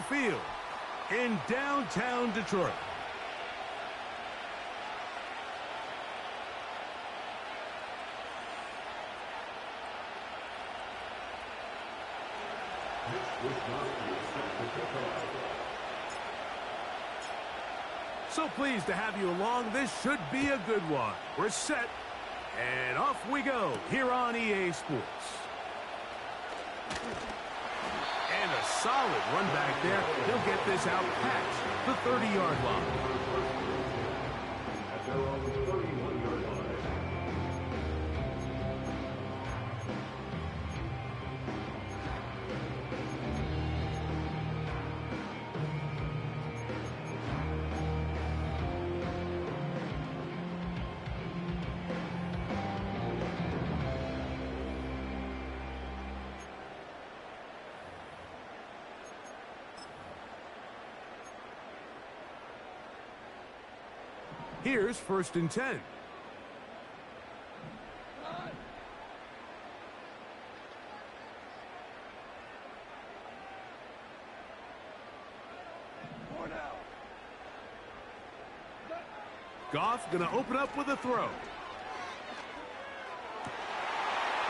Field in downtown Detroit. So pleased to have you along. This should be a good one. We're set, and off we go here on EA Sports. And a solid run back there. He'll get this out past the 30-yard line. At their own 31-yard line. Here's 1st and 10. Goff going to open up with a throw.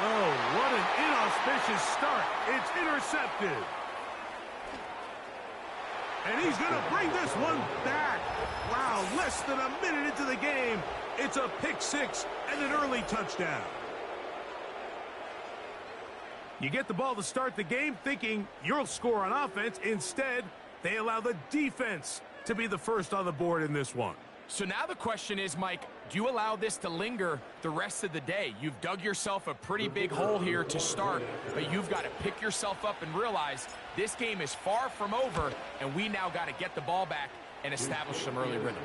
Oh, what an inauspicious start. It's intercepted. And he's going to bring this one back. Wow, less than a minute into the game. It's a pick six and an early touchdown. You get the ball to start the game thinking you'll score on offense. Instead, they allow the defense to be the first on the board in this one. So now the question is, Mike, do you allow this to linger the rest of the day? You've dug yourself a pretty big hole here to start, but you've got to pick yourself up and realize this game is far from over, and we now got to get the ball back and establish some early rhythm.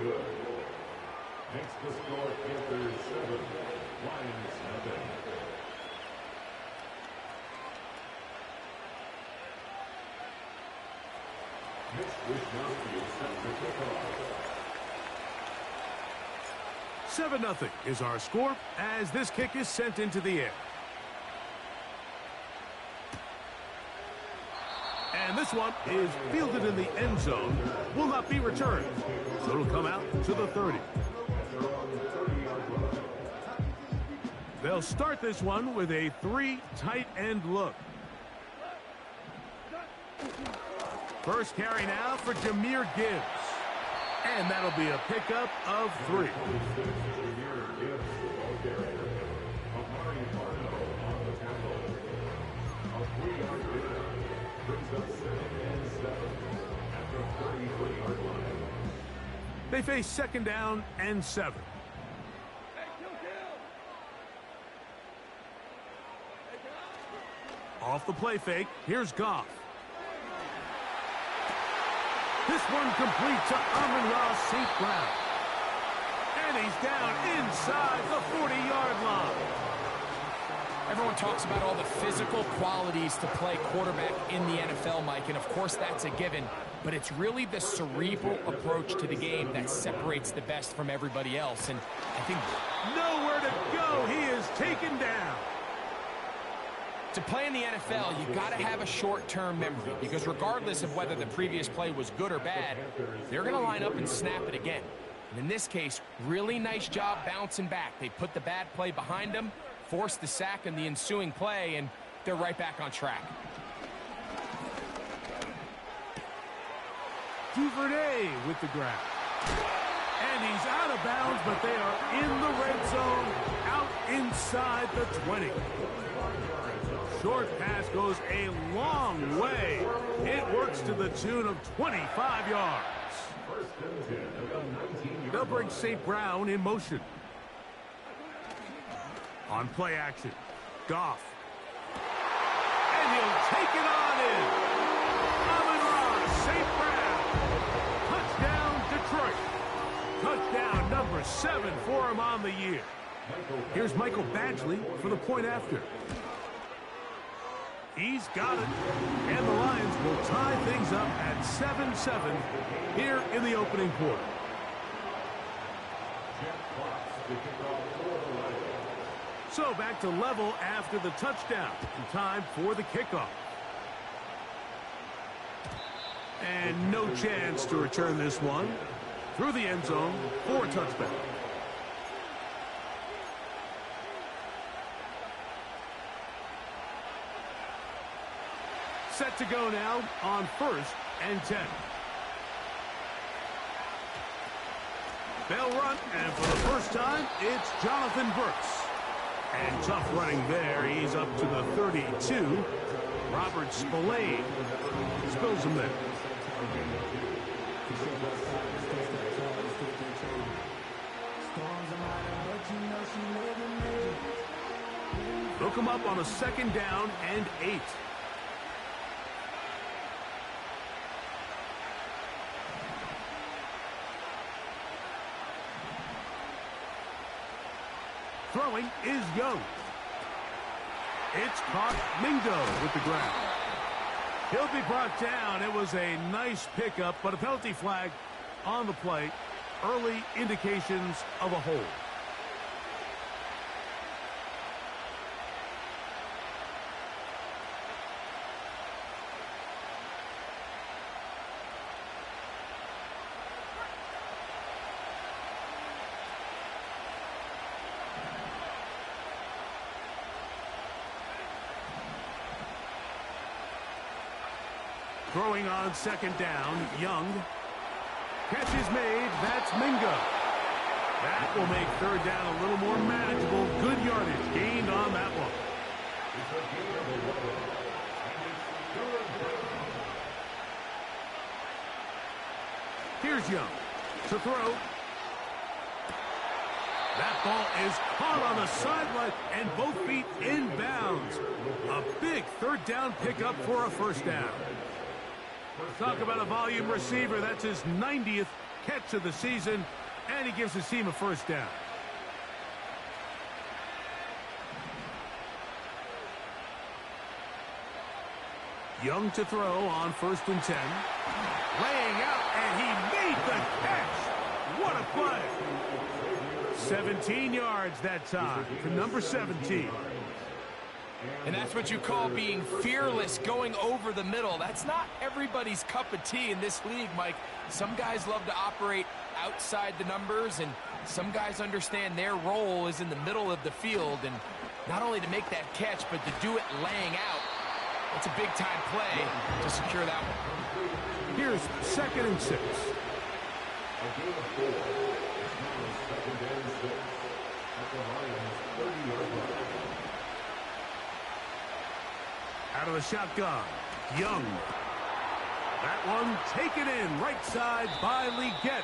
Next to score, Panthers 7, Lions nothing. Next, Wisnowski is set to kick off. 7-0 is our score as this kick is sent into the air. And this one is fielded in the end zone. Will not be returned. So it'll come out to the 30. They'll start this one with a 3 tight end look. First carry now for Jahmyr Gibbs. And that'll be a pickup of 3. They face 2nd down and 7. Off the play fake, here's Goff. This one complete to Amon-Ra St. Brown. And he's down inside the 40-yard line. Everyone talks about all the physical qualities to play quarterback in the NFL, Mike, and of course that's a given, but it's really the cerebral approach to the game that separates the best from everybody else, and I think nowhere to go. He is taken down. To play in the NFL, you got to have a short-term memory, because regardless of whether the previous play was good or bad, they're going to line up and snap it again. And in this case, really nice job bouncing back. They put the bad play behind them, forced the sack in the ensuing play, and they're right back on track. Duvernay with the grab. And he's out of bounds, but they are in the red zone, out inside the 20. Short pass goes a long way. It works to the tune of 25 yards. They'll bring St. Brown in motion. On play action, Goff. And he'll take it on in. Amon-Ra St. Brown. Touchdown, Detroit. Touchdown number 7 for him on the year. Here's Michael Badgley for the point after. He's got it. And the Lions will tie things up at 7-7 here in the opening quarter. So back to level after the touchdown. And time for the kickoff. And no chance to return this one. Through the end zone for a touchback. Set to go now on 1st and 10. They'll run, and for the first time, it's Jonathan Burks. And tough running there. He's up to the 32. Robert Spillane spills him there. They'll come up on a 2nd down and 8. Throwing is Young. It's caught. Mingo with the grab. He'll be brought down. It was a nice pickup, but a penalty flag on the play. Early indications of a hold. Throwing on 2nd down, Young. Catch is made. That's Mingo. That will make 3rd down a little more manageable. Good yardage gained on that one. Here's Young to throw. That ball is caught on the sideline and both feet in bounds. A big 3rd down pickup for a 1st down. Talk about a volume receiver. That's his 90th catch of the season, and he gives his team a 1st down. Young to throw on 1st and 10. Laying out, and he made the catch. What a play. 17 yards that time to number 17. And that's what you call being fearless, going over the middle. That's not everybody's cup of tea in this league, Mike. Some guys love to operate outside the numbers, and some guys understand their role is in the middle of the field. And not only to make that catch, but to do it laying out. It's a big-time play to secure that one. Here's 2nd and 6. Out of the shotgun, Young. That one taken in right side by Leggett.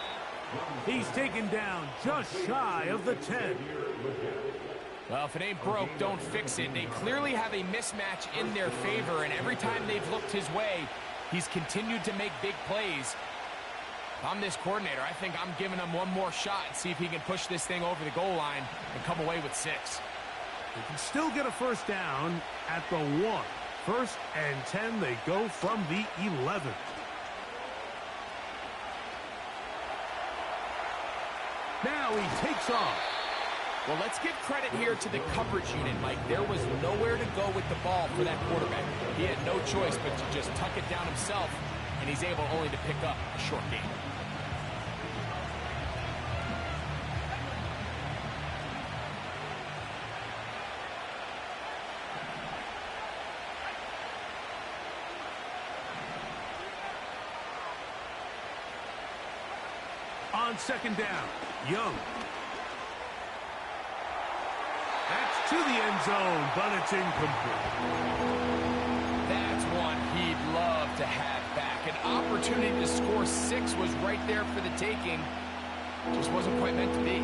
He's taken down just shy of the 10. Well, if it ain't broke, don't fix it. They clearly have a mismatch in their favor, and every time they've looked his way, he's continued to make big plays. If I'm this coordinator, I think I'm giving him one more shot and see if he can push this thing over the goal line and come away with 6. They can still get a 1st down at the 1. 1st and 10, they go from the 11. Now he takes off. Well, let's give credit here to the coverage unit, Mike. There was nowhere to go with the ball for that quarterback. He had no choice but to just tuck it down himself, and he's able only to pick up a short gain. On 2nd down, Young. That's to the end zone, but it's incomplete. That's one he'd love to have back. An opportunity to score 6 was right there for the taking. Just wasn't quite meant to be.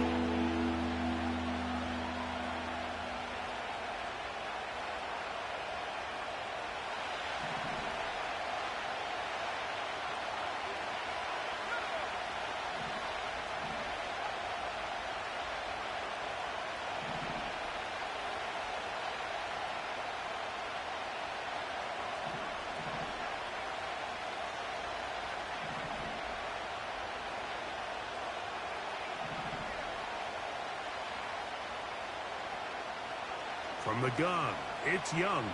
From the gun, it's Young.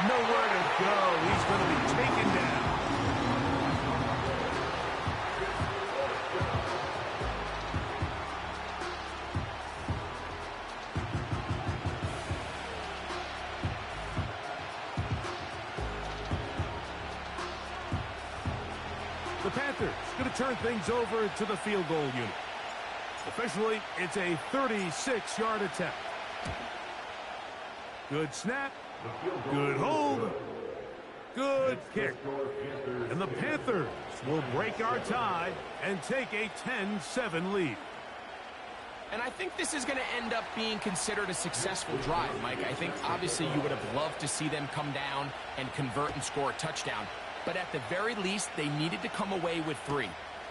nowhere to go. He's going to be taken down. The Panthers going to turn things over to the field goal unit. Officially, it's a 36-yard attempt. Good snap. Good hold. Good kick. And the Panthers will break our tie and take a 10-7 lead. And I think this is going to end up being considered a successful drive, Mike. I think obviously you would have loved to see them come down and convert and score a touchdown. But at the very least, they needed to come away with 3.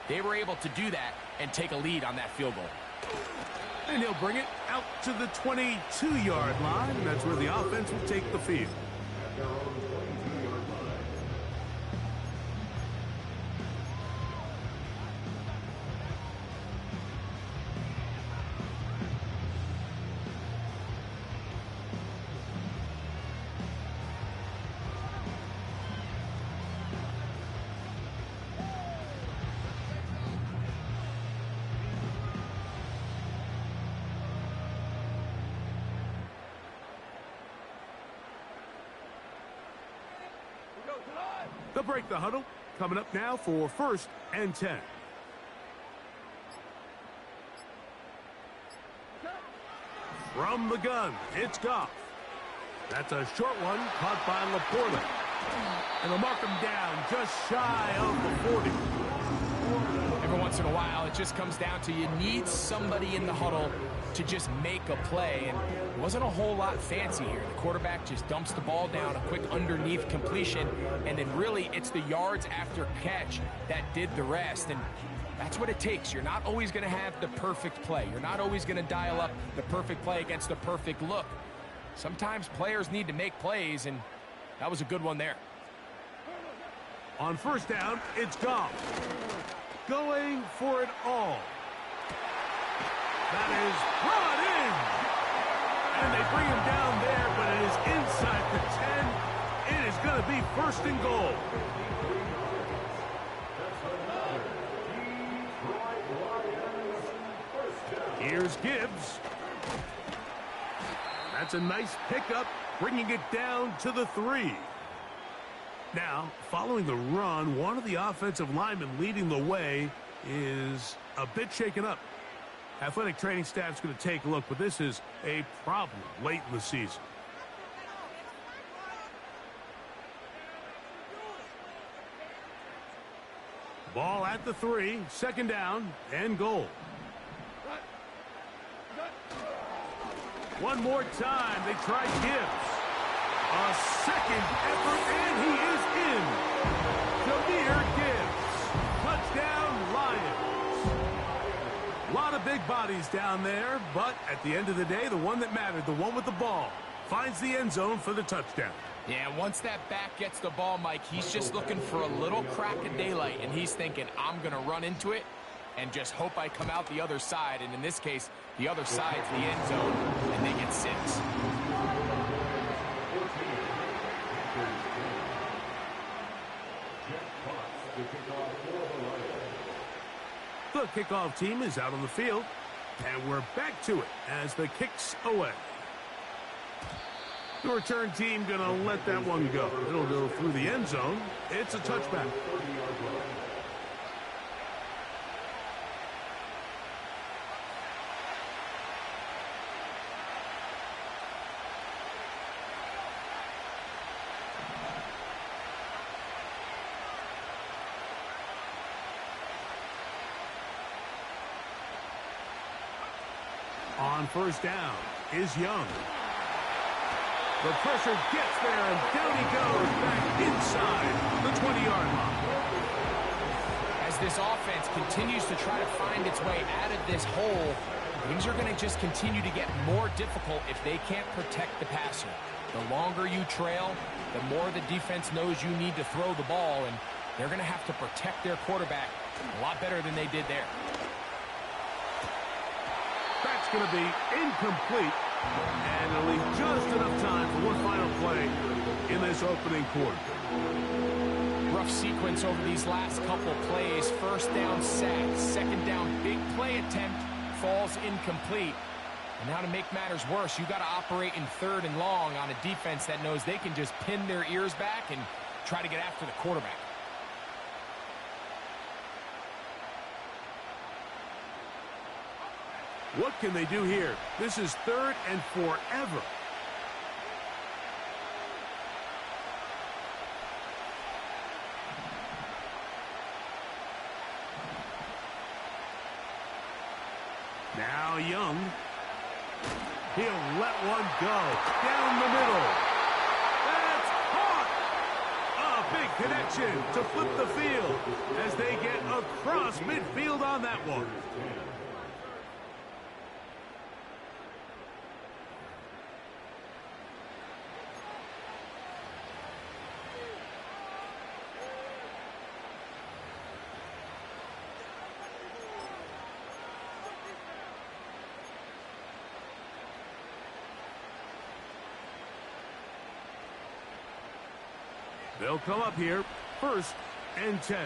They were able to do that and take a lead on that field goal. And he'll bring it out to the 22-yard line. That's where the offense will take the field. They'll break the huddle. Coming up now for 1st and 10. From the gun, it's Goff. That's a short one caught by Laporta. And they'll mark him down just shy of the 40. Every once in a while, it just comes down to you need somebody in the huddle to just make a play. And it wasn't a whole lot fancy here. The quarterback just dumps the ball down, a quick underneath completion, and then really it's the yards after catch that did the rest. And that's what it takes. You're not always going to have the perfect play. You're not always going to dial up the perfect play against the perfect look. Sometimes players need to make plays, and that was a good one there. On 1st down, it's Goff. Going for it all. That is brought in. And they bring him down there, but it is inside the 10. It is going to be 1st and goal. Here's Gibbs. That's a nice pickup, bringing it down to the 3. Now, following the run, one of the offensive linemen leading the way is a bit shaken up. Athletic training staff's going to take a look, but this is a problem late in the season. Ball at the 3, 2nd down and goal. One more time, they try Gibbs. A second effort, and he is in. Jahmyr Gibbs. Touchdown, Lions. A lot of big bodies down there, but at the end of the day, the one that mattered, the one with the ball, finds the end zone for the touchdown. Yeah, once that back gets the ball, Mike, he's just looking for a little crack of daylight, and he's thinking, I'm going to run into it and just hope I come out the other side. And in this case, the other side's the end zone, and they get 6. The kickoff team is out on the field, and we're back to it as the kick's away. The return team going to let that one go. It'll go through the end zone. It's a touchback. On 1st down is Young. The pressure gets there, and down he goes back inside the 20-yard line. As this offense continues to try to find its way out of this hole, things are going to just continue to get more difficult if they can't protect the passer. The longer you trail, the more the defense knows you need to throw the ball, and they're going to have to protect their quarterback a lot better than they did there. That's going to be incomplete. And it'll leave just enough time for one final play in this opening quarter. Rough sequence over these last couple plays. First down sack, second down big play attempt falls incomplete. And now to make matters worse, you got to operate in third and long on a defense that knows they can just pin their ears back and try to get after the quarterback. What can they do here? This is third and forever. Now Young. He'll let one go. Down the middle. That's caught! A big connection to flip the field as they get across midfield on that one. They'll come up here, 1st and 10.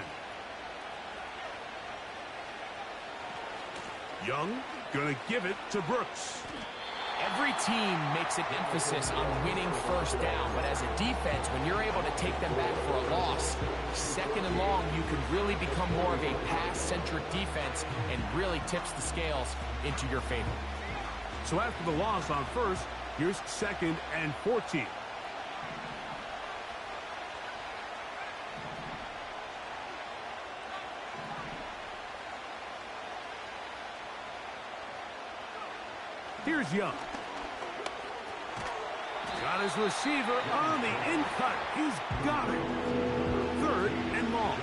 Young gonna give it to Brooks. Every team makes an emphasis on winning first down, but as a defense, when you're able to take them back for a loss, second and long, you can really become more of a pass-centric defense and really tips the scales into your favor. So after the loss on 1st, here's 2nd and 14. Here's Young. Got his receiver on the in-cut. He's got it. 3rd and long.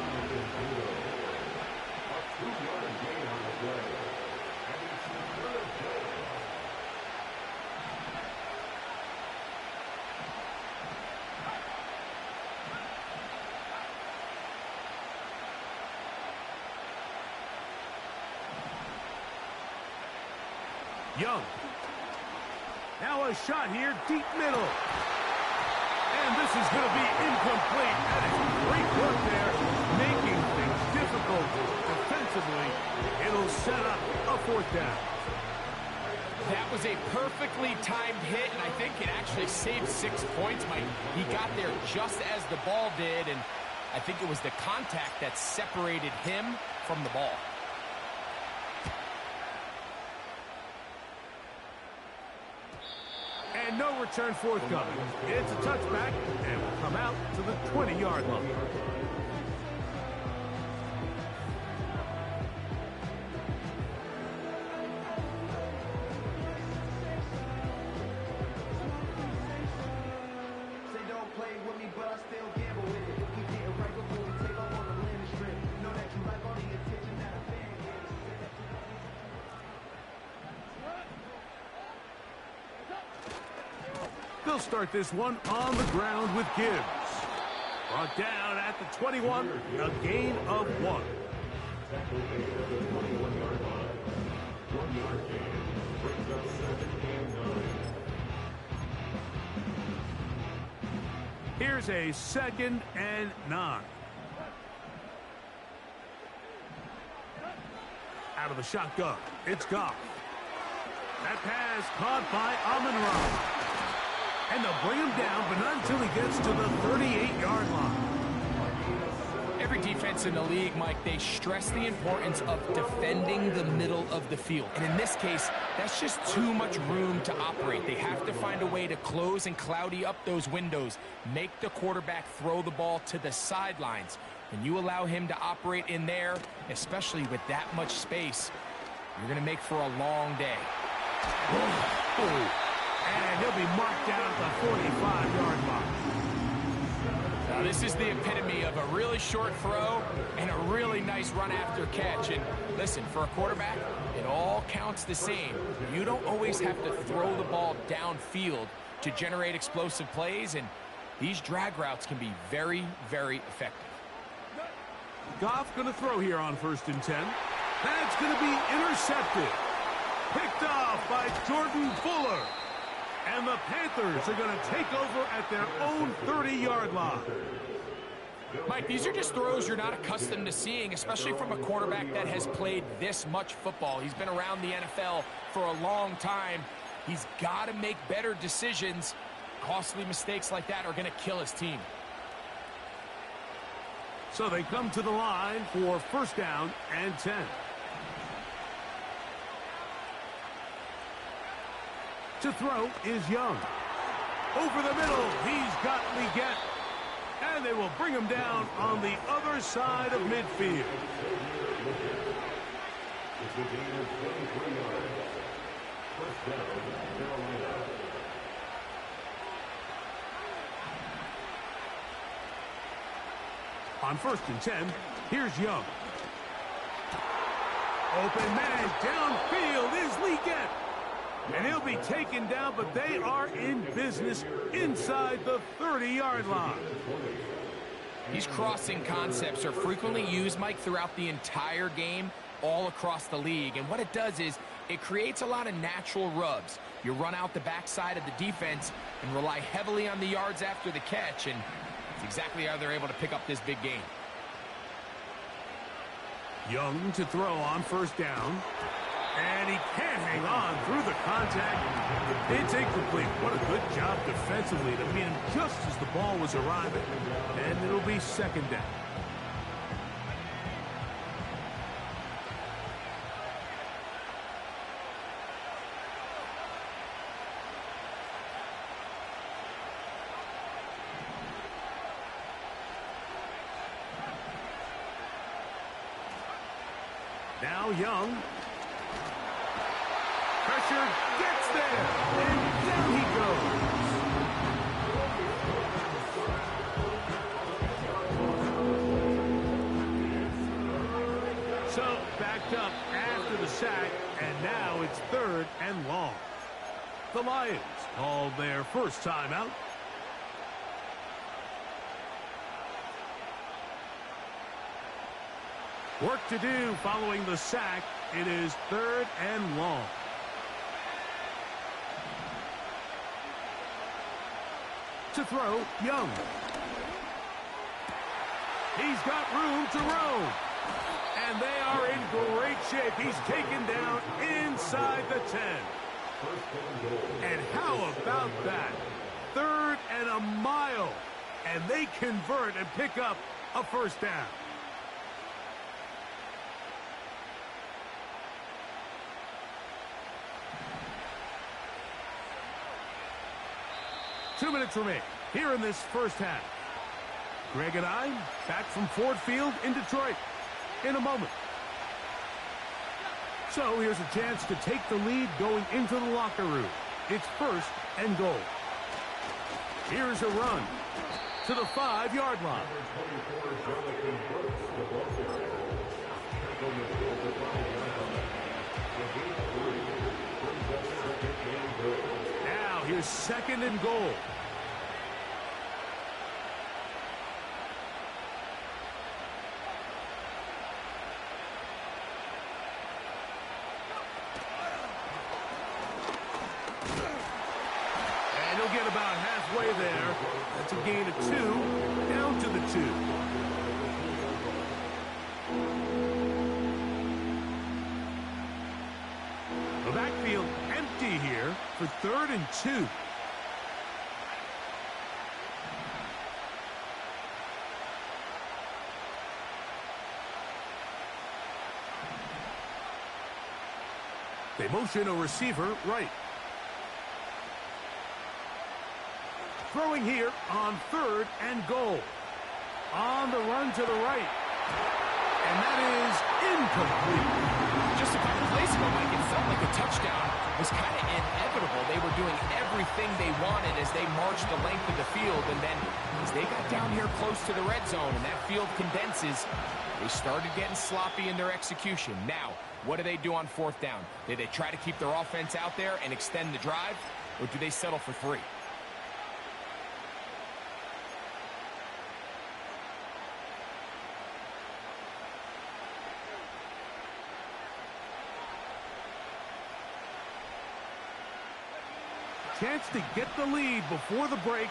Young. Now a shot here, deep middle. And this is going to be incomplete. That is great work there, making things difficult defensively. It'll set up a 4th down. That was a perfectly timed hit, and I think it actually saved 6 points. He got there just as the ball did, and I think it was the contact that separated him from the ball. And no return forthcoming. It's a touchback, and will come out to the 20-yard line. Say don't play with me, but I still gamble with it. Keep getting right before we take off on the landing strip. Know that you like all the attention that a fan gets. They'll start this one on the ground with Gibbs. Brought down at the 21, a gain of 1. Here's a 2nd and 9. Out of the shotgun, it's Goff. That pass caught by Amon-Ra. And they'll bring him down, but not until he gets to the 38-yard line. Every defense in the league, Mike, they stress the importance of defending the middle of the field. And in this case, that's just too much room to operate. They have to find a way to close and cloudy up those windows, make the quarterback throw the ball to the sidelines. When you allow him to operate in there, especially with that much space, you're going to make for a long day. And he'll be marked down at the 45-yard line. Now, this is the epitome of a really short throw and a really nice run after catch. And listen, for a quarterback, it all counts the same. You don't always have to throw the ball downfield to generate explosive plays, and these drag routes can be very, very effective. Goff going to throw here on 1st and 10. That's going to be intercepted. Picked off by Jordan Fuller. And the Panthers are going to take over at their own 30-yard line. Mike, these are just throws you're not accustomed to seeing, especially from a quarterback that has played this much football. He's been around the NFL for a long time. He's got to make better decisions. Costly mistakes like that are going to kill his team. So they come to the line for first down and 10. To throw is Young. Over the middle, he's got Leggett. And they will bring him down on the other side of midfield. It's a gain of 23 yards. First down, Carolina. On first and 10, here's Young. Open man, downfield is Leggett. And he'll be taken down, but they are in business inside the 30-yard line. These crossing concepts are frequently used, Mike, throughout the entire game, all across the league. And what it does is it creates a lot of natural rubs. You run out the backside of the defense and rely heavily on the yards after the catch, and it's exactly how they're able to pick up this big game. Young to throw on first down. And he can't hang on through the contact. It's incomplete. What a good job defensively to meet him just as the ball was arriving. And it'll be second down. Now Young. Pressure gets there, and down he goes. So, backed up after the sack, and now it's third and long. The Lions called their first timeout. Work to do following the sack. It is third and long. To throw, Young. He's got room to roam. And they are in great shape. He's taken down inside the 10. And how about that? Third and a mile. And they convert and pick up a first down. Two minutes remain here in this first half. Greg and I back from Ford Field in Detroit in a moment. So here's a chance to take the lead going into the locker room. It's first and goal. Here's a run to the 5-yard line. Now here's second and goal. And he'll get about halfway there. That's a gain of 2, down to the 2. The backfield empty here for third and 2. They motion a receiver right. Throwing here on third and goal. On the run to the right. And that is incomplete. Just a couple plays ago, Mike, it felt like a touchdown was kind of inevitable. They were doing everything they wanted as they marched the length of the field. And then as they got down here close to the red zone and that field condenses, they started getting sloppy in their execution. Now, what do they do on fourth down? Do they try to keep their offense out there and extend the drive, or do they settle for 3? chance to get the lead before the break.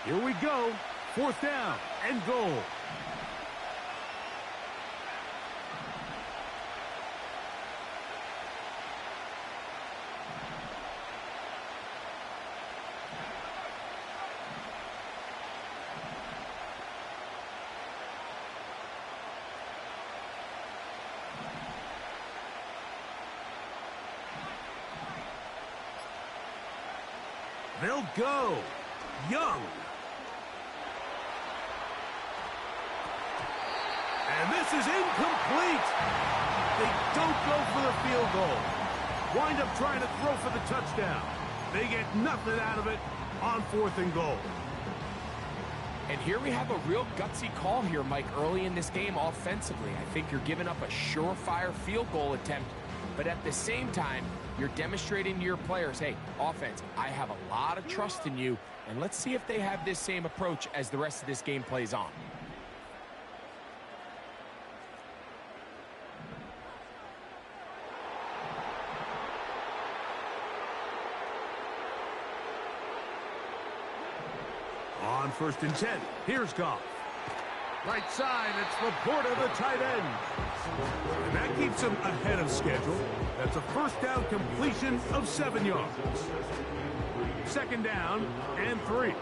Here we go. 4th down and goal. They'll go. Young. And this is incomplete. They don't go for the field goal. Wind up trying to throw for the touchdown. They get nothing out of it on 4th and goal. And here we have a real gutsy call here, Mike, early in this game offensively. I think you're giving up a surefire field goal attempt, but at the same time, you're demonstrating to your players, hey, offense, I have a lot of trust in you, and let's see if they have this same approach as the rest of this game plays on. On 1st and 10, here's Goff. Right side, it's Laporta, the tight end. And that keeps him ahead of schedule. That's a 1st down completion of 7 yards. 2nd down and 3.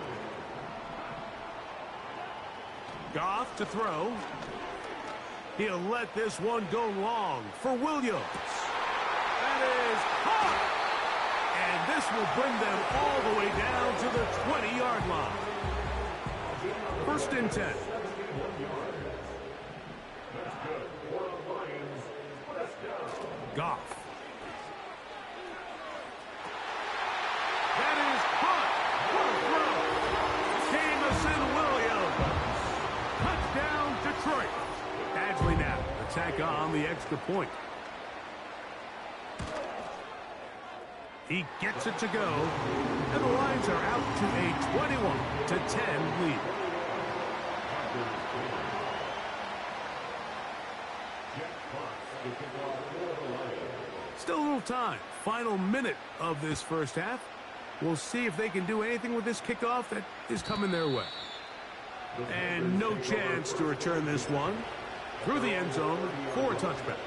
Goff to throw. He'll let this one go long for Williams. That is caught. And this will bring them all the way down to the 20-yard line. 1st and 10. Goff. That is caught. What a throw. Jamison Williams. Touchdown, Detroit. Badgley now attack on the extra point. He gets it to go. And the Lions are out to a 21-10 lead. Still a little time. Final minute of this first half. We'll see if they can do anything with this kickoff that is coming their way. And no chance to return this one through the end zone for a touchback.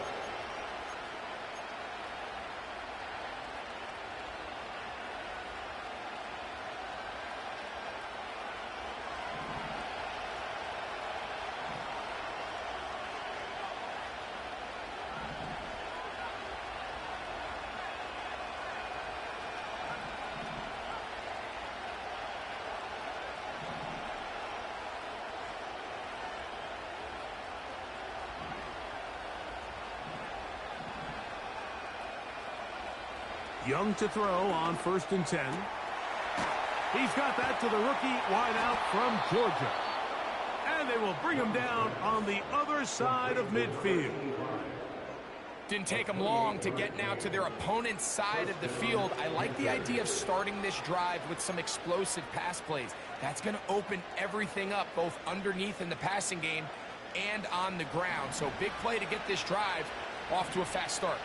Young to throw on 1st and 10. He's got that to the rookie wide out from Georgia. And they will bring him down on the other side of midfield. Didn't take them long to get now to their opponent's side of the field. I like the idea of starting this drive with some explosive pass plays. That's going to open everything up, both underneath in the passing game and on the ground. So big play to get this drive off to a fast start.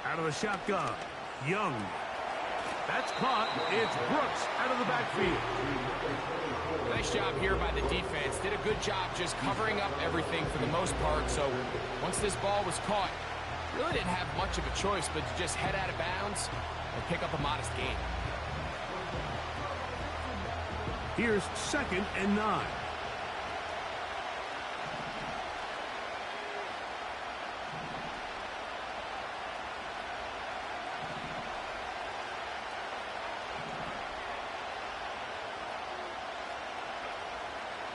Out of the shotgun, Young. That's caught. It's Brooks out of the backfield. Nice job here by the defense. Did a good job just covering up everything for the most part. So once this ball was caught, really didn't have much of a choice but to just head out of bounds and pick up a modest gain. Here's 2nd and 9.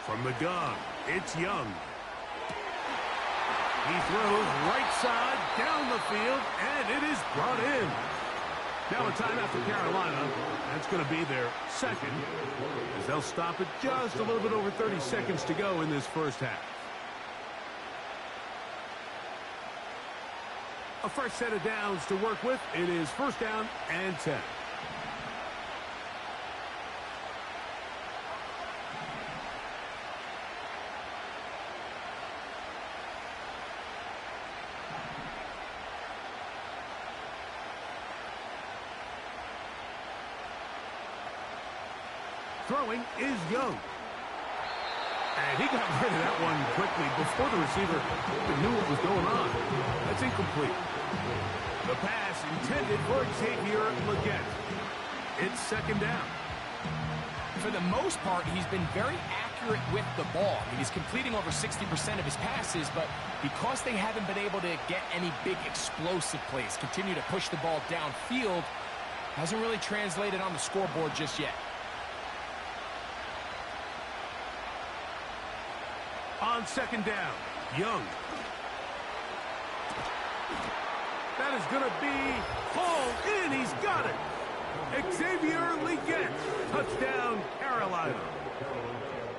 From the gun, it's Young. He throws right side down the field, and it is brought in. Now a timeout for Carolina. That's going to be their 2nd, as they'll stop it just a little bit over 30 seconds to go in this first half. A fresh set of downs to work with. It is first down and 10. Throwing is Young. And he got rid of that one quickly before the receiver even knew what was going on. That's incomplete. The pass intended for Xavier Legette. It's second down. For the most part, he's been very accurate with the ball. I mean, he's completing over 60% of his passes, but because they haven't been able to get any big explosive plays, continue to push the ball downfield, hasn't really translated on the scoreboard just yet. On second down, Young. That is going to be hauled in. He's got it. Xavier Legette. Touchdown, Carolina.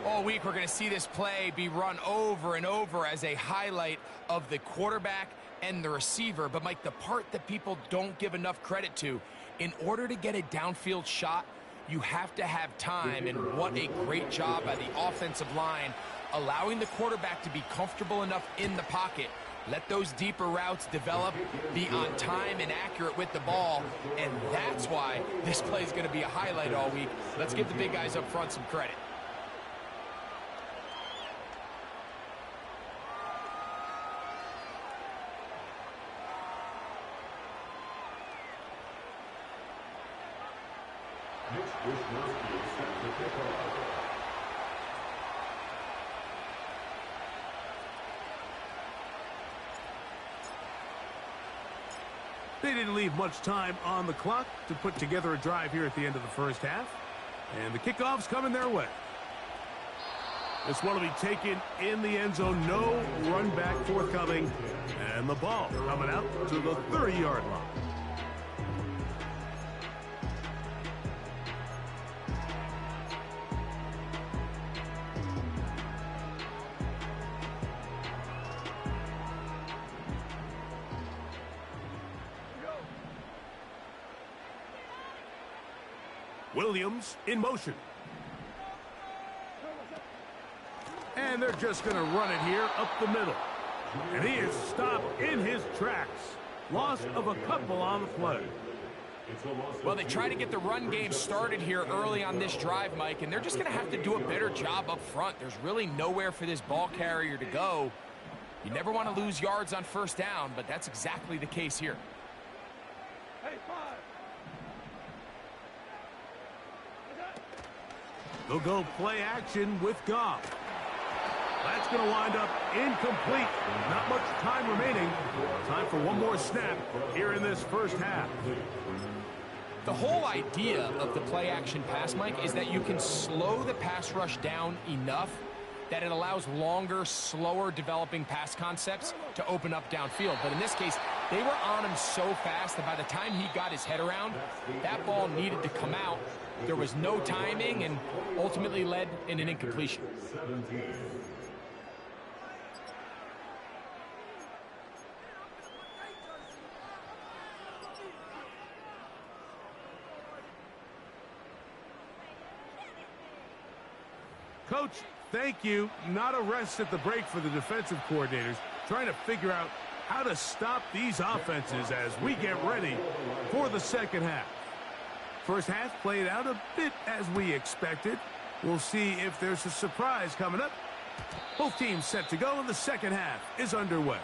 All week, we're going to see this play be run over and over as a highlight of the quarterback and the receiver. But, Mike, the part that people don't give enough credit to, in order to get a downfield shot, you have to have time. And what a great job by the offensive line, allowing the quarterback to be comfortable enough in the pocket, let those deeper routes develop, be on time and accurate with the ball, and that's why this play is going to be a highlight all week. Let's give the big guys up front some credit. They didn't leave much time on the clock to put together a drive here at the end of the first half. And the kickoff's coming their way. This one will be taken in the end zone. No run back forthcoming. And the ball coming out to the 30-yard line. Williams in motion. And they're just going to run it here up the middle. And he is stopped in his tracks. Loss of a couple on the play. Well, they try to get the run game started here early on this drive, Mike, and they're just going to have to do a better job up front. There's really nowhere for this ball carrier to go. You never want to lose yards on first down, but that's exactly the case here. They'll go play action with Goff. That's going to wind up incomplete. Not much time remaining. Time for one more snap here in this first half. The whole idea of the play action pass, Mike, is that you can slow the pass rush down enough that it allows longer, slower developing pass concepts to open up downfield. But in this case, they were on him so fast that by the time he got his head around, that ball needed to come out. There was no timing and ultimately led in an incompletion. Coach, thank you. Not a rest at the break for the defensive coordinators, trying to figure out how to stop these offenses as we get ready for the second half. First half played out a bit as we expected. We'll see if there's a surprise coming up. Both teams set to go, and the second half is underway.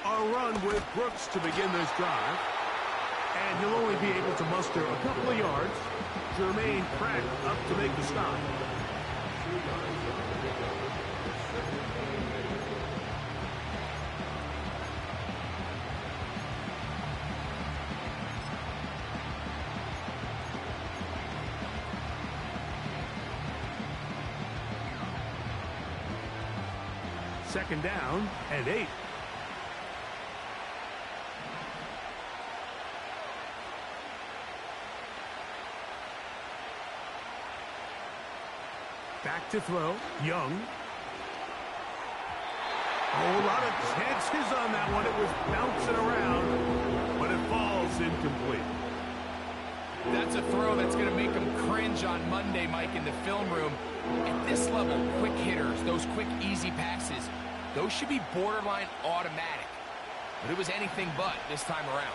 A run with Brooks to begin this drive. And he'll only be able to muster a couple of yards. Jermaine Pratt up to make the stop. Second down and 8. Back to throw. Young. Oh, a lot of chances on that one. It was bouncing around, but it falls incomplete. That's a throw that's going to make them cringe on Monday, Mike, in the film room. At this level, quick hitters, those quick, easy passes, those should be borderline automatic. But it was anything but this time around.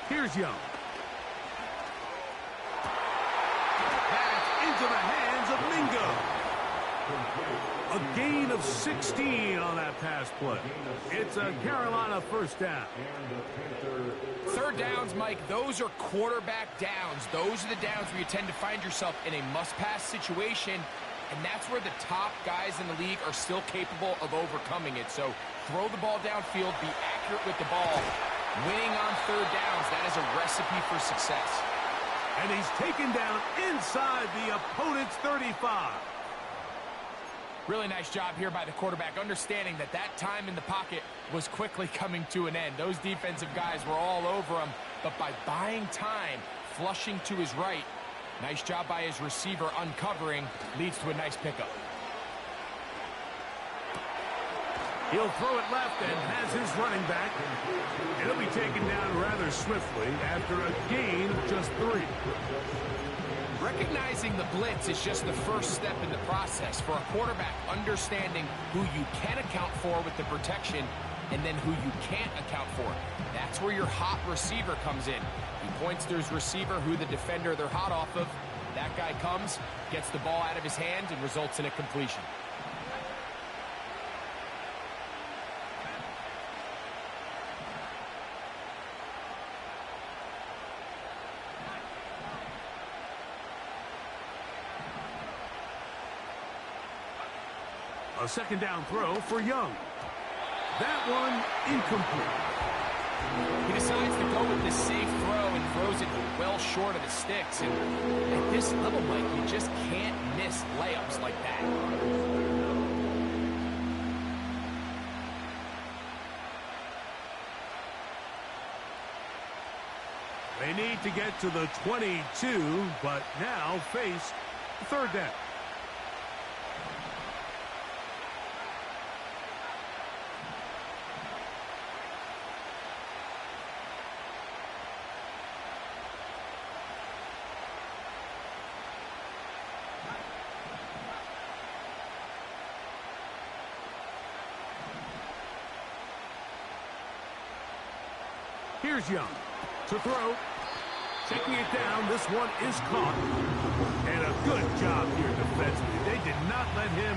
Here's Young. Back into the hands of Mingo. A gain of 16 on that pass play. It's a Carolina first down. Third downs, Mike, those are quarterback downs. Those are the downs where you tend to find yourself in a must-pass situation, and that's where the top guys in the league are still capable of overcoming it. So throw the ball downfield, be accurate with the ball. Winning on third downs, that is a recipe for success. And he's taken down inside the opponent's 35. Really nice job here by the quarterback, understanding that that time in the pocket was quickly coming to an end. Those defensive guys were all over him, but by buying time, flushing to his right, nice job by his receiver uncovering, leads to a nice pickup. He'll throw it left and has his running back. It'll be taken down rather swiftly after a gain of just 3. Recognizing the blitz is just the first step in the process for a quarterback, understanding who you can account for with the protection and then who you can't account for. That's where your hot receiver comes in. He points to his receiver, who the defender they're hot off of. That guy comes, gets the ball out of his hand, and results in a completion. A second down throw for Young. That one incomplete. He decides to go with this safe throw and throws it well short of the sticks. And at this level, Mike, you just can't miss layups like that. They need to get to the 22, but now face third down. Here's Young to throw. Taking it down, this one is caught. And a good job here defensively. They did not let him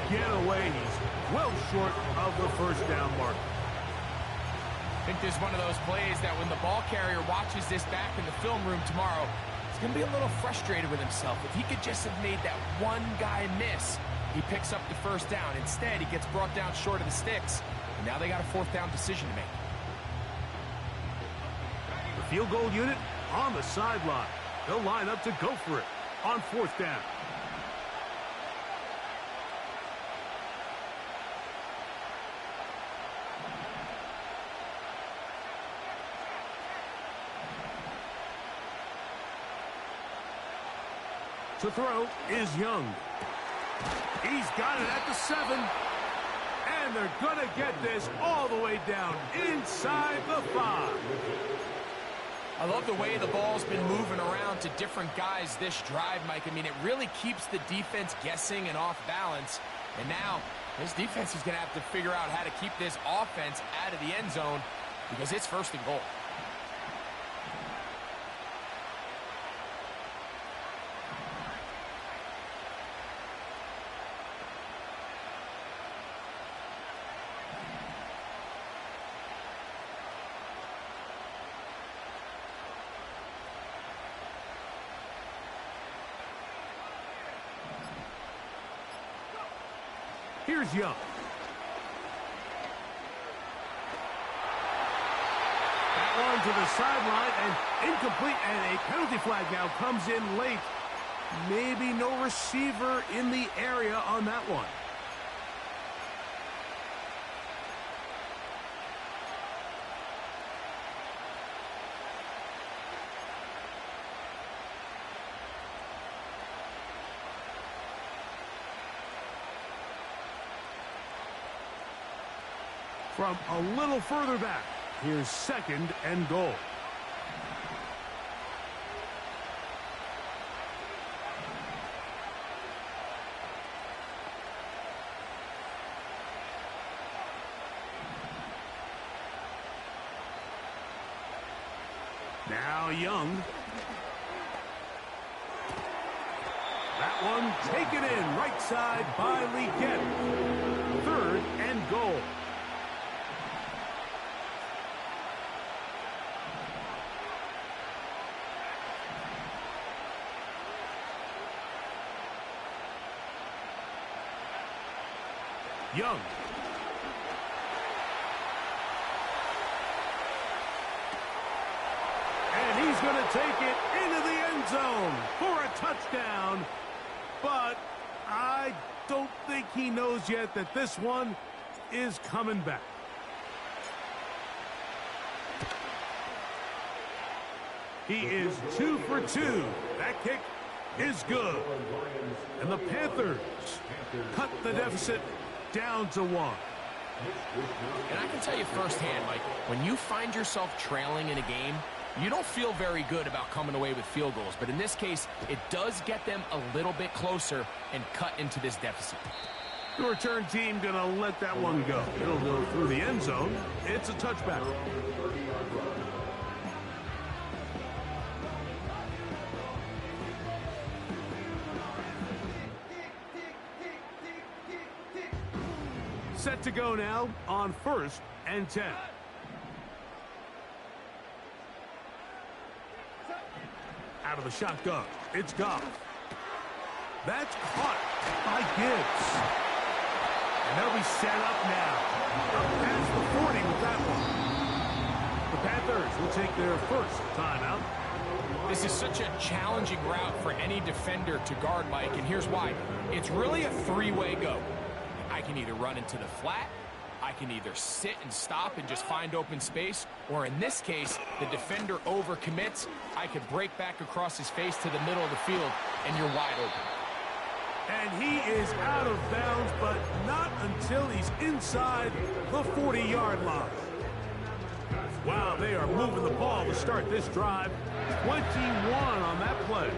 get away. He's well short of the first down mark. I think this is one of those plays that when the ball carrier watches this back in the film room tomorrow, he's going to be a little frustrated with himself. If he could just have made that one guy miss, he picks up the first down. Instead, he gets brought down short of the sticks. And now they got a fourth down decision to make. The field goal unit on the sideline. They'll line up to go for it on fourth down. To throw is Young. He's got it at the 7. And they're going to get this all the way down inside the 5. I love the way the ball's been moving around to different guys this drive, Mike. I mean, it really keeps the defense guessing and off balance. And now, this defense is going to have to figure out how to keep this offense out of the end zone because it's first and goal. Here's Young. that one to the sideline and incomplete, and a penalty flag now comes in late. Maybe no receiver in the area on that one. From a little further back, here's 2nd and goal. Now Young. That one taken in right side by Leggett. 3rd and goal. Young. And he's going to take it into the end zone for a touchdown. But I don't think he knows yet that this one is coming back. He is 2 for 2. That kick is good. And the Panthers cut the deficit down to 1. And I can tell you firsthand, Mike, when you find yourself trailing in a game, you don't feel very good about coming away with field goals. But in this case, it does get them a little bit closer and cut into this deficit. The return team going to let that one go. It'll go through the end zone. It's a touchback. Set to go now on 1st and 10. Out of the shotgun, it's Goff. That's caught by Gibbs. And they'll be set up now. Up past the 40 with that one. The Panthers will take their first timeout. This is such a challenging route for any defender to guard, Mike, and here's why. It's really a three-way go. I can either run into the flat, I can either sit and stop and just find open space, or in this case, the defender overcommits. I could break back across his face to the middle of the field, and you're wide open. And he is out of bounds, but not until he's inside the 40-yard line. Wow, they are moving the ball to start this drive. 21 on that play.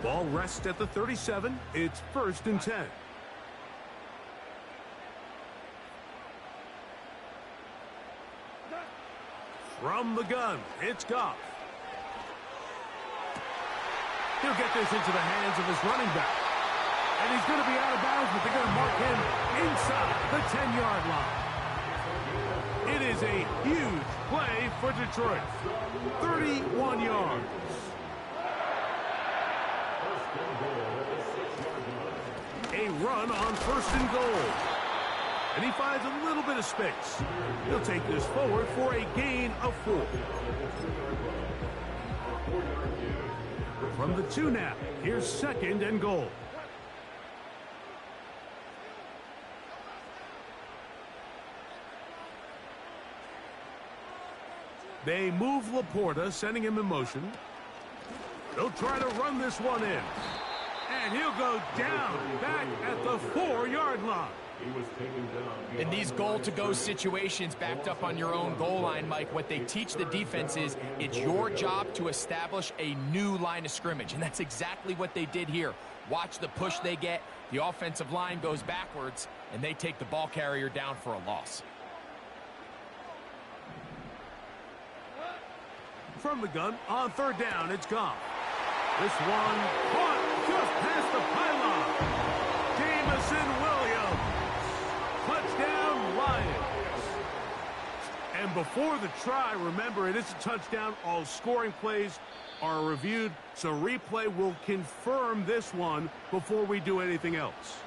Ball rests at the 37. It's 1st and 10. From the gun, it's Goff. He'll get this into the hands of his running back. And he's going to be out of bounds, but they're going to mark him inside the 10-yard line. It is a huge play for Detroit. 31 yards. A run on 1st and goal. And he finds a little bit of space. He'll take this forward for a gain of 4. From the 2 now, here's 2nd and goal. They move Laporta, sending him in motion. They'll try to run this one in. And he'll go down back at the 4-yard line. In these goal-to-go situations backed up on your own goal line, Mike, what they teach the defense is it's your job to establish a new line of scrimmage, and that's exactly what they did here. Watch the push they get. The offensive line goes backwards, and they take the ball carrier down for a loss. From the gun, on 3rd down, it's Goff. This one caught just past the pylon. Jamison Williams. Touchdown, Lions. And before the try, remember, it is a touchdown. All scoring plays are reviewed, so replay will confirm this one before we do anything else.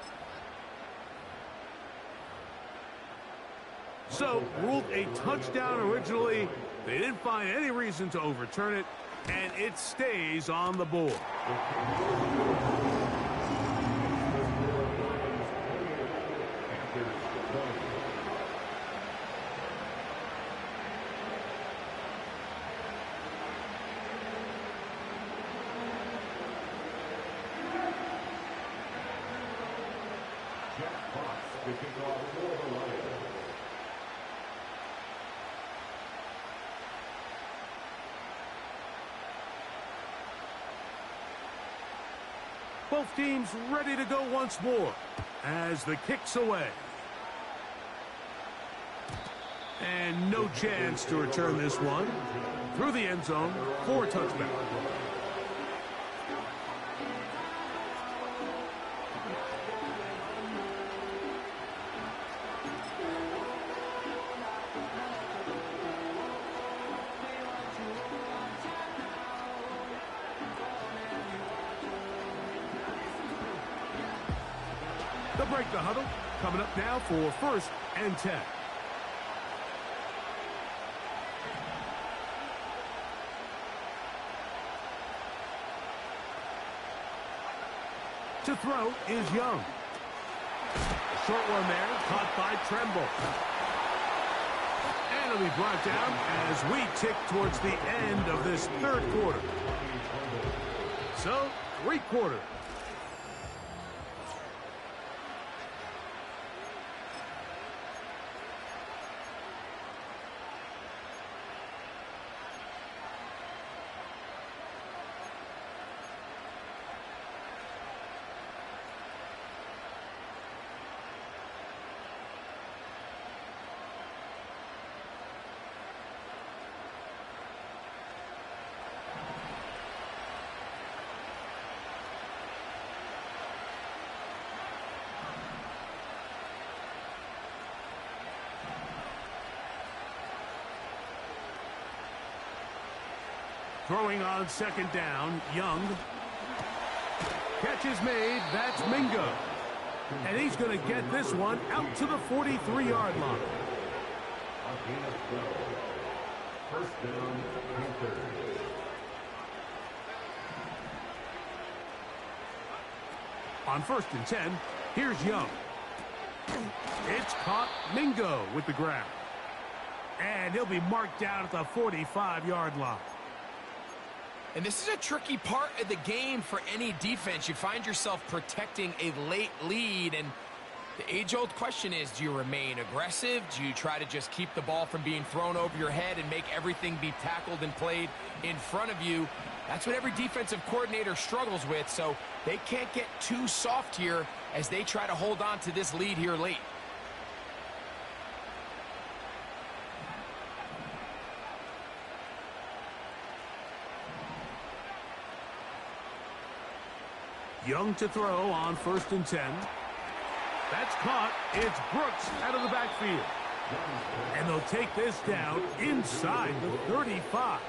So, ruled a touchdown originally. They didn't find any reason to overturn it, and it stays on the board. Both teams ready to go once more as the kick's away. And no chance to return this one. Through the end zone for a touchback. They'll break the huddle. Coming up now for 1st and 10. To throw is Young. Short one there, caught by Tremble. And it'll be brought down as we tick towards the end of this 3rd quarter. So, 3 quarters. Throwing on 2nd down, Young. Catch is made, that's Mingo. And he's going to get this one out to the 43-yard line. First down, Panthers. On 1st and 10, here's Young. It's caught. Mingo with the grab. And he'll be marked down at the 45-yard line. And this is a tricky part of the game for any defense. You find yourself protecting a late lead, and the age-old question is, do you remain aggressive? Do you try to just keep the ball from being thrown over your head and make everything be tackled and played in front of you? That's what every defensive coordinator struggles with, so they can't get too soft here as they try to hold on to this lead here late. Young to throw on 1st and 10. That's caught. It's Brooks out of the backfield. And they'll take this down inside the 35.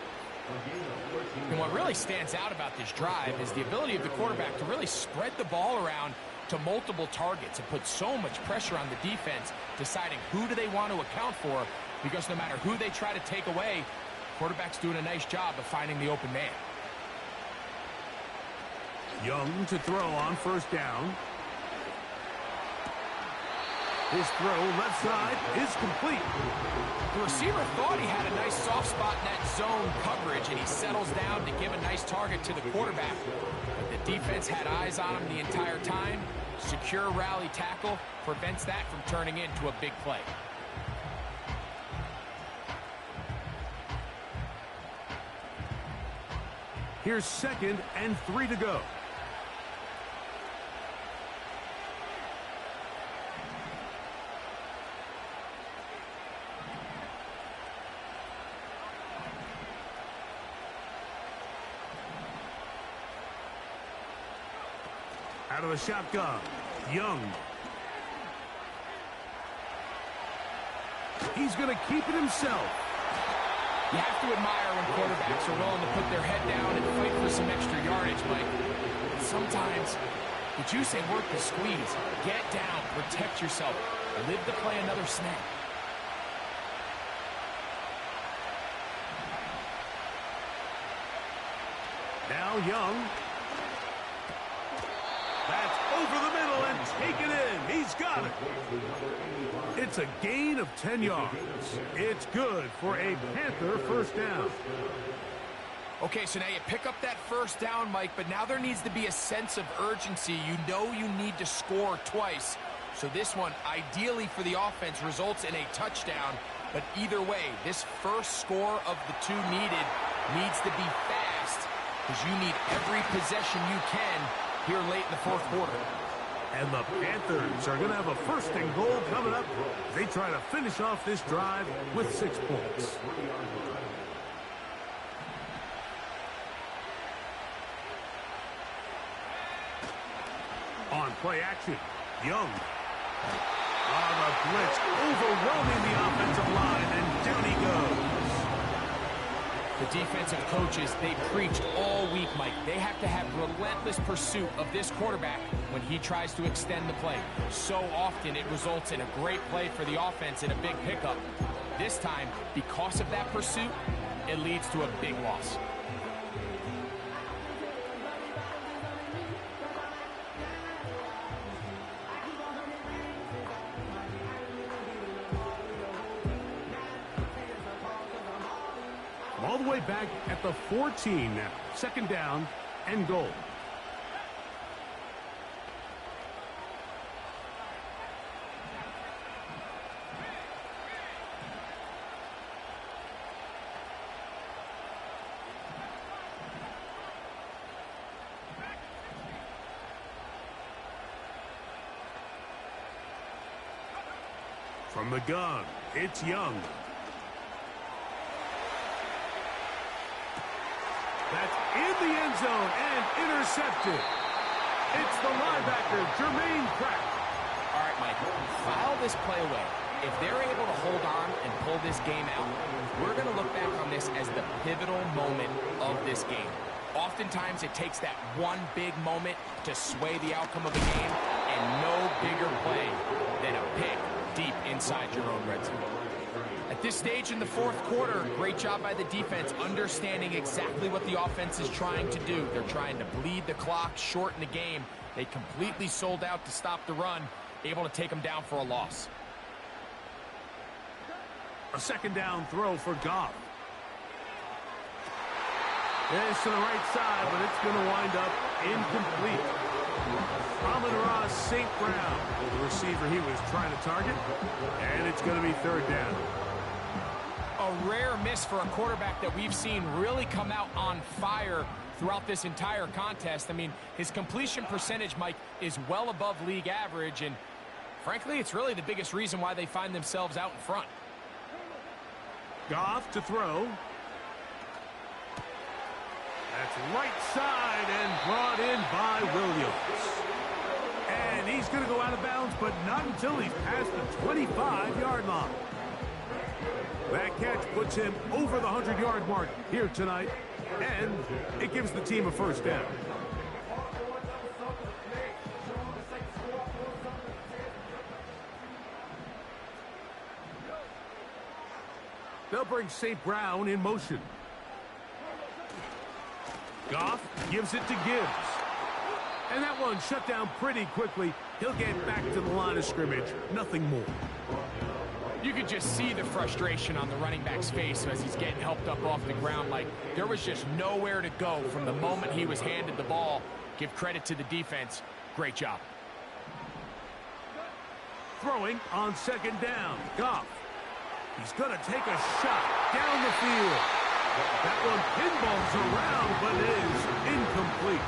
And what really stands out about this drive is the ability of the quarterback to really spread the ball around to multiple targets. It puts so much pressure on the defense deciding who do they want to account for, because no matter who they try to take away, quarterback's doing a nice job of finding the open man. Young to throw on 1st down. His throw left side is complete. The receiver thought he had a nice soft spot in that zone coverage, and he settles down to give a nice target to the quarterback. But the defense had eyes on him the entire time. Secure rally tackle prevents that from turning into a big play. Here's 2nd and 3 to go. Out of the shotgun, Young. He's going to keep it himself. You have to admire when quarterbacks are willing to put their head down and fight for some extra yardage, Mike. But sometimes the juice ain't worth the squeeze. Get down, protect yourself, live to play another snap. Now Young. That's over the middle and taken in. He's got it. It's a gain of 10 yards. It's good for a Panther first down. Okay, so now you pick up that first down, Mike, but now there needs to be a sense of urgency. You know you need to score twice. So this one, ideally for the offense, results in a touchdown. But either way, this first score of the two needed needs to be fast because you need every possession you can here late in the fourth quarter. And the Panthers are going to have a first and goal coming up. They try to finish off this drive with 6 points. On play action, Young. On the blitz, overwhelming the offensive line, and down he goes. The defensive coaches, they preached all week, Mike. They have to have relentless pursuit of this quarterback when he tries to extend the play. So often it results in a great play for the offense and a big pickup. This time, because of that pursuit, it leads to a big loss. All the way back at the 14 now. Second down and goal. From the gun, it's Young. That's in the end zone and intercepted. It's the linebacker, Jermaine Pratt. All right, Mike, file this play away. If they're able to hold on and pull this game out, we're going to look back on this as the pivotal moment of this game. Oftentimes, it takes that one big moment to sway the outcome of a game, and no bigger play than a pick deep inside your own red zone. At this stage in the fourth quarter, great job by the defense understanding exactly what the offense is trying to do. They're trying to bleed the clock, shorten the game. They completely sold out to stop the run, able to take them down for a loss. A second down throw for Goff. This to the right side, but it's going to wind up incomplete. Amon-Ra St. Brown, the receiver he was trying to target, and it's going to be third down. A rare miss for a quarterback that we've seen really come out on fire throughout this entire contest. I mean, his completion percentage, Mike, is well above league average, and frankly, it's really the biggest reason why they find themselves out in front. Goff to throw. That's right side and brought in by Williams. And he's going to go out of bounds, but not until he's past the 25-yard line. That catch puts him over the 100-yard mark here tonight, and it gives the team a first down. They'll bring St. Brown in motion. Goff gives it to Gibbs. And that one shut down pretty quickly. He'll get back to the line of scrimmage. Nothing more. You could just see the frustration on the running back's face as he's getting helped up off the ground. Like, there was just nowhere to go from the moment he was handed the ball. Give credit to the defense. Great job. Throwing on second down. Goff. He's going to take a shot down the field. That one pinballs around, but is incomplete.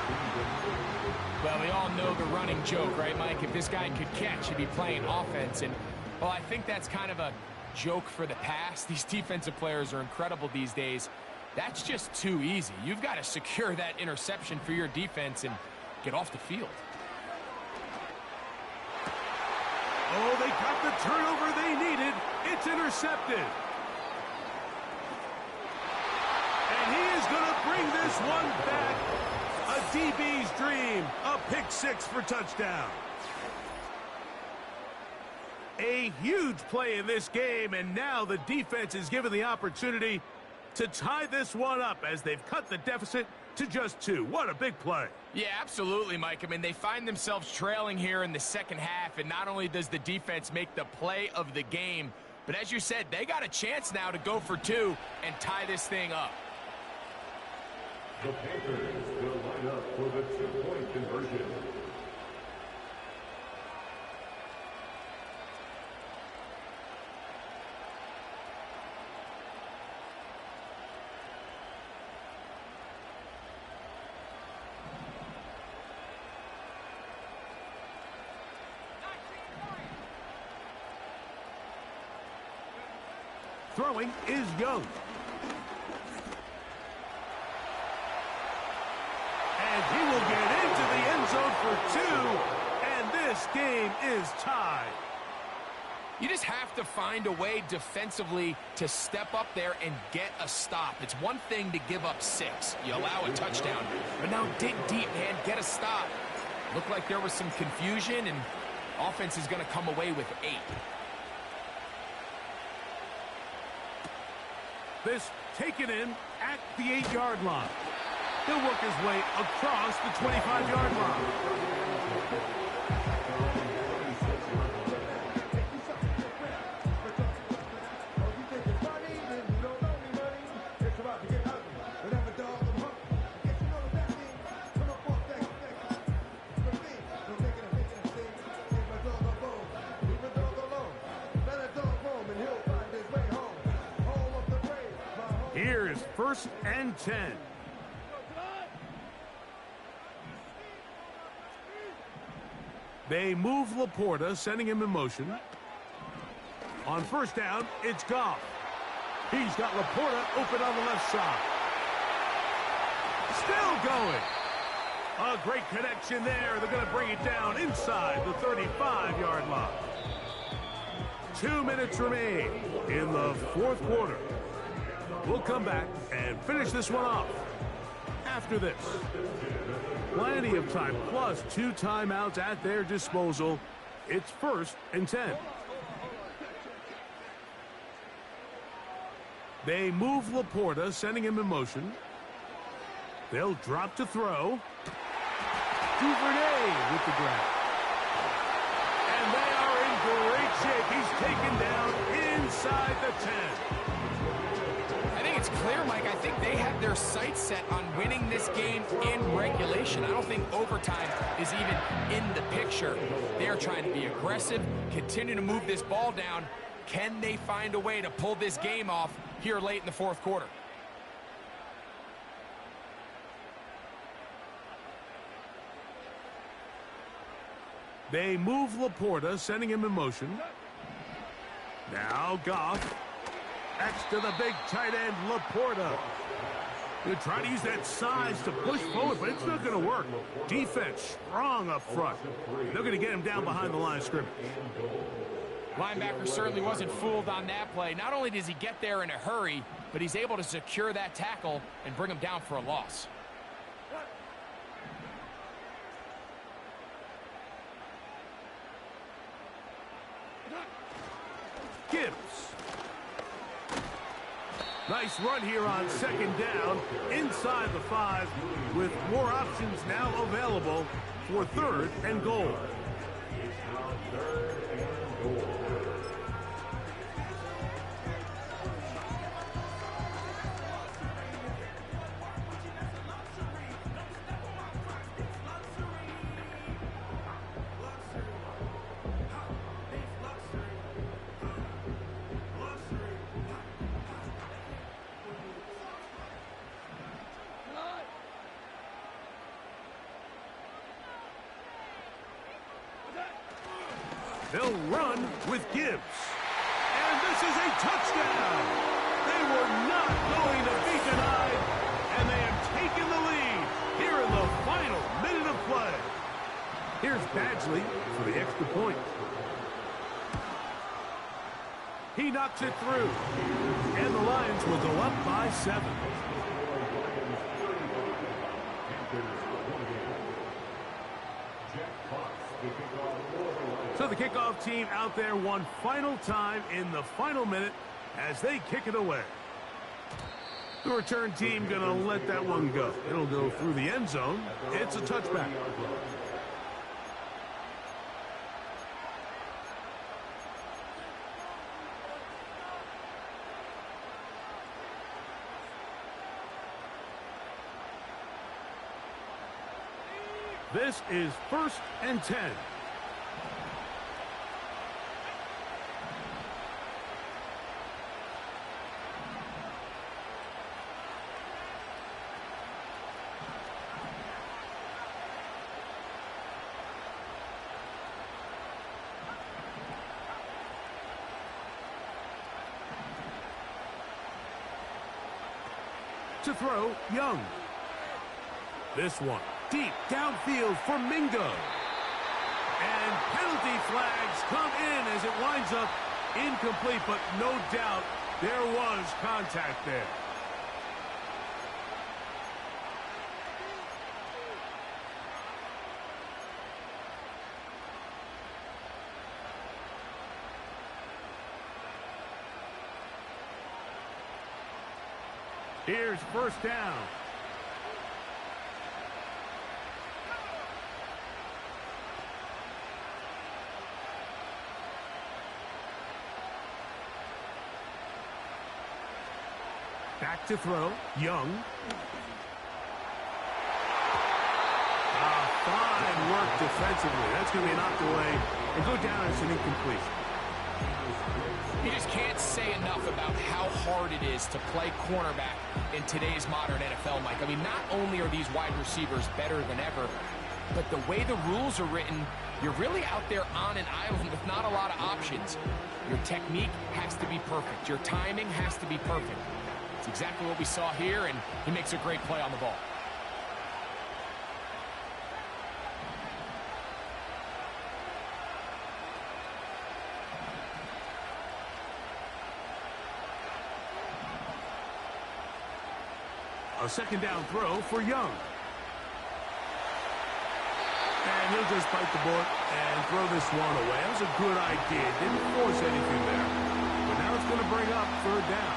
Well, we all know the running joke, right, Mike? If this guy could catch, he'd be playing offense. And, well, I think that's kind of a joke for the past. These defensive players are incredible these days. That's just too easy. You've got to secure that interception for your defense and get off the field. Oh, they got the turnover they needed. It's intercepted. And he is going to bring this one back. A DB's dream. A pick six for touchdown. A huge play in this game, and now the defense is given the opportunity to tie this one up as they've cut the deficit to just 2. What a big play. Yeah, absolutely, Mike. I mean, they find themselves trailing here in the second half, and not only does the defense make the play of the game, but as you said, they got a chance now to go for 2 and tie this thing up. The Panthers will line up for the 2-point conversion. Throwing is Young. And he will get into the end zone for 2, and this game is tied. You just have to find a way defensively to step up there and get a stop. It's one thing to give up 6. You allow a touchdown, but now dig deep, man, get a stop. Looked like there was some confusion, and offense is going to come away with 8. This taken in at the 8-yard line. He'll work his way across the 25-yard line. Here is 1st and 10. They move Laporta, sending him in motion. On 1st down, it's Goff. He's got Laporta open on the left side. Still going. A great connection there. They're going to bring it down inside the 35-yard line. 2 minutes remain in the 4th quarter. We'll come back and finish this one off after this. Plenty of time, plus 2 timeouts at their disposal. It's 1st and 10. They move Laporta, sending him in motion. They'll drop to throw. Duvernay with the grab. And they are in great shape. He's taken down inside the 10. I think it's clear, Mike. I think they have their sights set on winning this game in regulation. I don't think overtime is even in the picture. They're trying to be aggressive, continue to move this ball down. Can they find a way to pull this game off here late in the 4th quarter? They move Laporta, sending him in motion. Now Goff. That's to the big tight end, Laporta. They're trying to use that size to push forward, but it's not going to work. Defense strong up front. They're going to get him down behind the line of scrimmage. Linebacker certainly wasn't fooled on that play. Not only does he get there in a hurry, but he's able to secure that tackle and bring him down for a loss. Gibbs. Nice run here on 2nd down inside the 5 with more options now available for 3rd and goal. They'll run with Gibbs. And this is a touchdown. They were not going to be denied, and they have taken the lead here in the final minute of play. Here's Badgley for the extra point. He knocks it through, and the Lions will go up by 7. So the kickoff team out there one final time in the final minute as they kick it away. The return team going to let that one go. It'll go through the end zone. It's a touchback. This is 1st and 10. To throw, Young. This one, deep downfield for Mingo. And penalty flags come in as it winds up incomplete, but no doubt there was contact there. Here's 1st down. Back to throw, Young. Fine work defensively. That's going to be knocked away and go down as an incompletion. You just can't say enough about how hard it is to play cornerback in today's modern NFL, Mike. I mean, not only are these wide receivers better than ever, but the way the rules are written, you're really out there on an island with not a lot of options. Your technique has to be perfect. Your timing has to be perfect. It's exactly what we saw here, and he makes a great play on the ball. A 2nd down throw for Young. And he'll just bite the bullet and throw this one away. That was a good idea. Didn't force anything there. But now it's going to bring up 3rd down.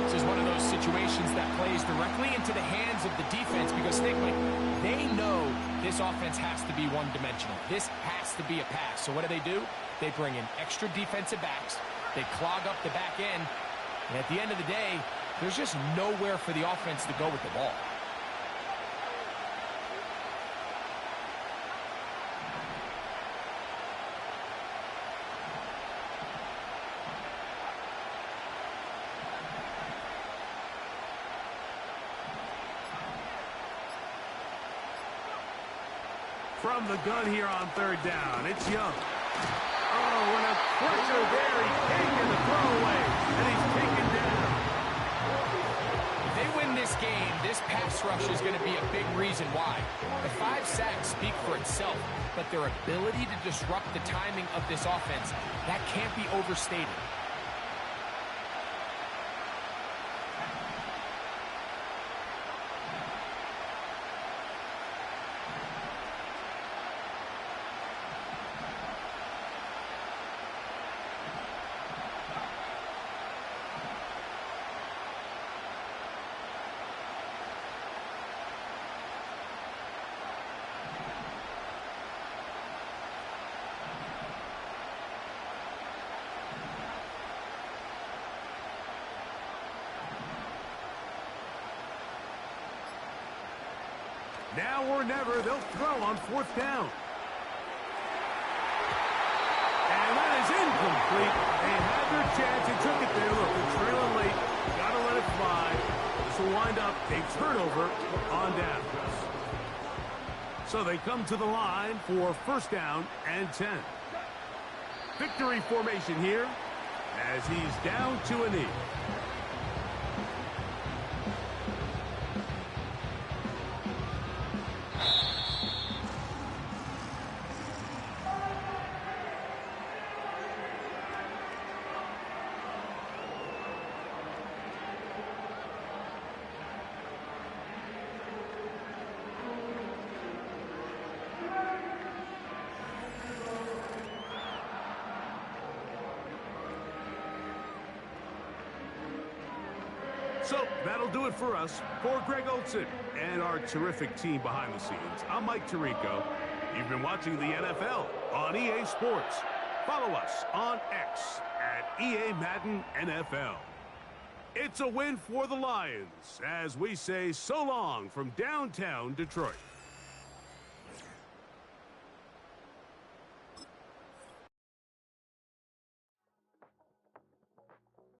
This is one of those situations that plays directly into the hands of the defense because think, like, they know this offense has to be one-dimensional. This has to be a pass. So what do? They bring in extra defensive backs. They clog up the back end. And at the end of the day, there's just nowhere for the offense to go with the ball. From the gun here on 3rd down, it's Young. Oh, and a pressure there. He can't get the throw away, and he's taken down. If they win this game, this pass rush is going to be a big reason why. The 5 sacks speak for itself, but their ability to disrupt the timing of this offense, that can't be overstated. Now or never, they'll throw on 4th down. And that is incomplete. They had their chance. They took it there. Look, they're trailing late. Got to let it fly. This will wind up a turnover on downs. So they come to the line for 1st down and 10. Victory formation here as he's down to a knee. So that'll do it for us. For Greg Olson and our terrific team behind the scenes, I'm Mike Tirico. You've been watching the NFL on EA Sports. Follow us on X at EA Madden NFL. It's a win for the Lions as we say so long from downtown Detroit.